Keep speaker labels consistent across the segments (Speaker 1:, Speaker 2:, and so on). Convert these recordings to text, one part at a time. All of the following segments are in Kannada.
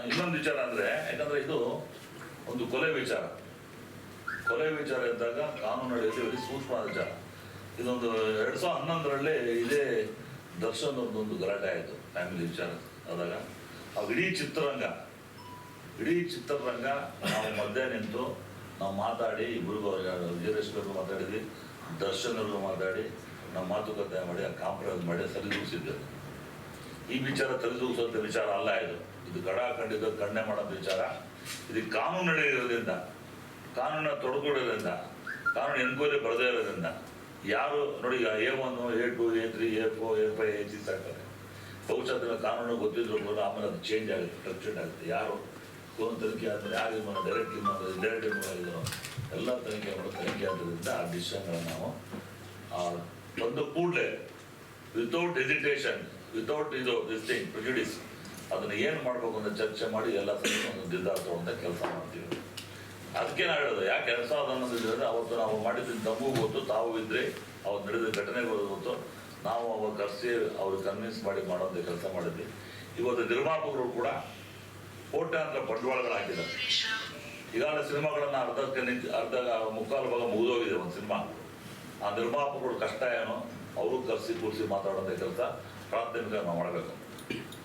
Speaker 1: ಇನ್ನೊಂದು ವಿಚಾರ ಅಂದರೆ, ಯಾಕಂದರೆ ಇದು ಒಂದು ಕೊಲೆ ವಿಚಾರ ಇದ್ದಾಗ ಕಾನೂನು ನಡೆಯೋದು ಸೂಕ್ಷ್ಮ ವಿಚಾರ. ಇದೊಂದು 2011ರಲ್ಲಿ ಇದೇ ದರ್ಶನ್ ಒಂದು ಗಲಾಟೆ ಆಯಿತು ಫ್ಯಾಮಿಲಿ ವಿಚಾರ ಆದಾಗ. ಅವಾಗ ಇಡೀ ಚಿತ್ರರಂಗ ನಾವು ಮಧ್ಯೆ ನಿಂತು ನಾವು ಮಾತಾಡಿ, ಇಬ್ಬರಿಗೂ ವಿಜಯಲಕ್ಷ್ಮಿಗೂ ಮಾತಾಡಿದ್ವಿ, ದರ್ಶನ್ಗೂ ಮಾತಾಡಿ ನಾವು ಮಾತುಕತೆ ಮಾಡಿ ಆ ಕಾಂಪ್ರಮೈಸ್ ಮಾಡಿ ಸರಿದೂಗಿಸಿದ್ದೇವೆ. ಈ ವಿಚಾರ ಸರಿದೂಗಿಸುವಂಥ ವಿಚಾರ ಅಲ್ಲ ಇದು ಖಂಡಿತ ಖಂಡನೆ ಮಾಡೋಂಥ ವಿಚಾರ. ಇದಕ್ಕೆ ಕಾನೂನು ನಡೆಯೋದ್ರಿಂದ, ಕಾನೂನ ತೊಡಗಿರೋದ್ರಿಂದ, ಕಾನೂನು ಎನ್ಕ್ವೈರಿ ಬರದೇ ಇರೋದ್ರಿಂದ ಯಾರು ನೋಡಿ, ಈಗ A1, A2, A3, A4, A5, A6 ಆಗ್ತಾರೆ. ಬಹುಶಃ ಕಾನೂನು ಗೊತ್ತಿದ್ರು ಕೂಡ ಆಮೇಲೆ ಅದು ಚೇಂಜ್ ಆಗುತ್ತೆ, ಫ್ಲಕ್ಚುಯೇಟ್ ಆಗುತ್ತೆ. ಯಾರು ಫೋನ್ ತನಿಖೆ ಆದಮೇಲೆ ಯಾರು ಡೈರೆಕ್ಟ್ ಮಾಡಿದ್ರು ಎಲ್ಲ ತನಿಖೆ ಆದ್ರಿಂದ ಆ ಡಿಸಿಷನ್ಗಳನ್ನು ನಾವು ಒಂದು ಕೂಡಲೇ ವಿತೌಟ್ ಹೆಸಿಟೇಷನ್, ವಿತೌಟ್ ಪ್ರೆಜುಡಿಸ್ ಅದನ್ನು ಏನು ಮಾಡಬೇಕು ಅಂತ ಚರ್ಚೆ ಮಾಡಿ ಎಲ್ಲ ಒಂದು ನಿರ್ಧಾರ ತಗೊಂಡ ಕೆಲಸ ಮಾಡ್ತೀವಿ. ಅದಕ್ಕೆ ನಾವು ಹೇಳೋದು, ಯಾಕೆ 2011 ಅವತ್ತು ನಾವು ಮಾಡಿದ್ದು ನಮಗೂ ಗೊತ್ತು, ತಾವು ಇದ್ದರೆ ಅವತ್ತು ನಡೆದ ಘಟನೆಗಳು ಗೊತ್ತು. ನಾವು ಅವಾಗ ಕರೆಸಿ ಅವ್ರಿಗೆ ಕನ್ವಿನ್ಸ್ ಮಾಡಿ ಮಾಡೋಂಥ ಕೆಲಸ ಮಾಡಿದ್ವಿ. ಇವತ್ತು ನಿರ್ಮಾಪಕರು ಕೂಡ ಕೋಟ್ಯಾಂತರ ಬಂಡವಾಳಗಳು ಹಾಕಿದ್ದಾರೆ. ಈಗಾಗಲೇ ಸಿನಿಮಾಗಳನ್ನು ಅರ್ಧ ಮುಕ್ಕಾಲು ಭಾಗ ಮುಗಿದೋಗಿದೆ ಒಂದು ಸಿನಿಮಾ. ಆ ನಿರ್ಮಾಪಕರು ಕಷ್ಟ ಏನೋ ಅವರು ಕೂರಿಸಿ ಮಾತಾಡೋಂಥ ಕೆಲಸ ಪ್ರಾಥಮಿಕ ನಾವು ಮಾಡಬೇಕು.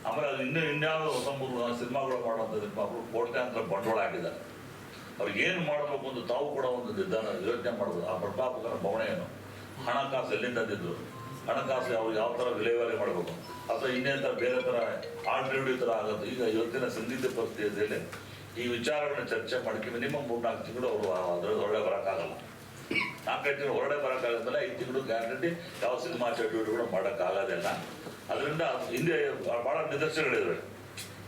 Speaker 1: ಆಮೇಲೆ ಅದು ಇನ್ಯಾವುದೋ ಹೊಸ ಸಿನಿಮಾಗಳು ಮಾಡುವಂಥ ನಿರ್ಮಾಪಕರು ಕೋಟ್ಯಾಂತರ ಬಂಡವಾಳ ಹಾಕಿದ್ದಾರೆ. ಅವ್ರಿಗೆ ಏನು ಮಾಡಬೇಕು ಅಂತ ತಾವು ಕೂಡ ಒಂದು ನಿರ್ಧಾರ ಯೋಚನೆ ಮಾಡ್ಬೋದು. ಆ ನಿರ್ಮಾಪಕರ ಭಾವನೆ ಏನು, ಹಣಕಾಸು ಎಲ್ಲಿಂದ ತಂದಿದ್ರು, ಹಣಕಾಸು ಅವ್ರಿಗೆ ಯಾವ ಥರ ವಿಲೇವಾರಿ ಮಾಡಬೇಕು, ಅಥವಾ ಇನ್ನೇನು ಥರ ಬೇರೆ ಥರ ಆಲ್ಟರ್ನೇಟಿವ್ ಥರ ಆಗುತ್ತೆ. ಈಗ ಇವತ್ತಿನ ಸಂದಿಗ್ಧ ಪರಿಸ್ಥಿತಿಯಲ್ಲಿ ಈ ವಿಚಾರಗಳನ್ನ ಚರ್ಚೆ ಮಾಡೋಕ್ಕೆ ಮಿನಿಮಮ್ 3-4 ತಿಂಗಳು ಅವರು ಅದರಲ್ಲಿ ಹೊರಗಡೆ ಬರೋಕ್ಕಾಗಲ್ಲ. 4-5 ತಿಂಗಳು ಹೊರಗಡೆ ಬರೋಕ್ಕಾಗತ್ತಲ್ಲ, 5 ತಿಂಗಳು ಗ್ಯಾರಂಟಿ ಯಾವ ಸಿನಿಮಾ ಚಟುವಟಿಕೆಗಳು ಮಾಡೋಕ್ಕಾಗೋದಿಲ್ಲ. ಅದರಿಂದ ಹಿಂದೆ ಭಾಳ ನಿದರ್ಶನಗಳಿವೆ.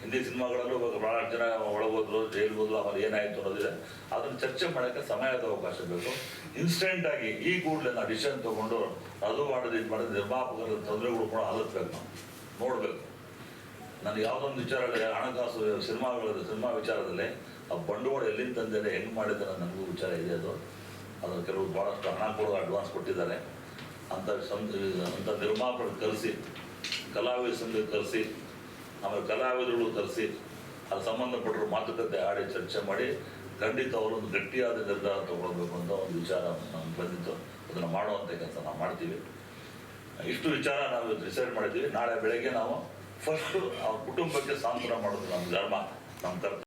Speaker 1: ಹಿಂದಿ ಸಿನಿಮಾಗಳಲ್ಲೂ ಭಾಳ ಜನ ಒಳಗೋದ್ರು, ಜೈಲು ಹೋದ್ರು, ಆಮೇಲೆ ಏನಾಯಿತು ಅನ್ನೋದಿದೆ. ಅದನ್ನು ಚರ್ಚೆ ಮಾಡೋಕ್ಕೆ ಸಮಯದ ಅವಕಾಶ ಬೇಕು. ಇನ್ಸ್ಟೆಂಟಾಗಿ ಈ ಕೂಡಲೇ ನಾವು ಡಿಸಿಷನ್ ತೊಗೊಂಡು ಅದು ಮಾಡೋದು ಇದು ಮಾಡೋದು ನಿರ್ಮಾಪಕರ ತೊಂದರೆಗಳು ಕೂಡ ಆಲಿಸ್ಬೇಕು, ನಾವು ನೋಡಬೇಕು. ನನಗೆ ಯಾವುದೊಂದು ವಿಚಾರ ಹಣಕಾಸು ಸಿನಿಮಾ ವಿಚಾರದಲ್ಲಿ ಆ ಬಂಡವಾಳ ಎಲ್ಲಿಂದ ತಂದರೆ ಹೆಂಗೆ ಮಾಡಿದ್ದಾರೆ ನನಗೂ ವಿಚಾರ ಇದೆ. ಅದನ್ನು ಕೆಲವರು ಭಾಳಷ್ಟು ಹಣ ಕೂಡ ಅಡ್ವಾನ್ಸ್ ಕೊಟ್ಟಿದ್ದಾರೆ. ಅಂಥ ನಿರ್ಮಾಪಕರು ಕರೆಸಿ, ಕಲಾವಿದ ಸಂಘ ಕರೆಸಿ, ಆಮೇಲೆ ಕಲಾವಿದರುಗಳು ಕರೆಸಿ, ಅದು ಸಂಬಂಧಪಟ್ಟರು ಮಾತುಕತೆ ಆಡಿ ಚರ್ಚೆ ಮಾಡಿ ಖಂಡಿತ ಅವರೊಂದು ಗಟ್ಟಿಯಾದ ನಿರ್ಧಾರ ತಗೊಳ್ಬೇಕು ಅಂತ ಒಂದು ವಿಚಾರ ನಮ್ಗೆ ಬಂದಿತ್ತು. ಅದನ್ನು ಮಾಡುವಂಥ ಕೆಲಸ ನಾವು ಮಾಡ್ತೀವಿ. ಇಷ್ಟು ವಿಚಾರ ನಾವು ಡಿಸೈಡ್ ಮಾಡಿದ್ದೀವಿ. ನಾಳೆ ಬೆಳಗ್ಗೆ ನಾವು ಫಸ್ಟು ಅವ್ರ ಕುಟುಂಬಕ್ಕೆ ಸಾಂತ್ವನ ಮಾಡೋದು ನಮ್ಮ ಧರ್ಮ, ನಮ್ಮ ಕರ್ತವ್ಯ.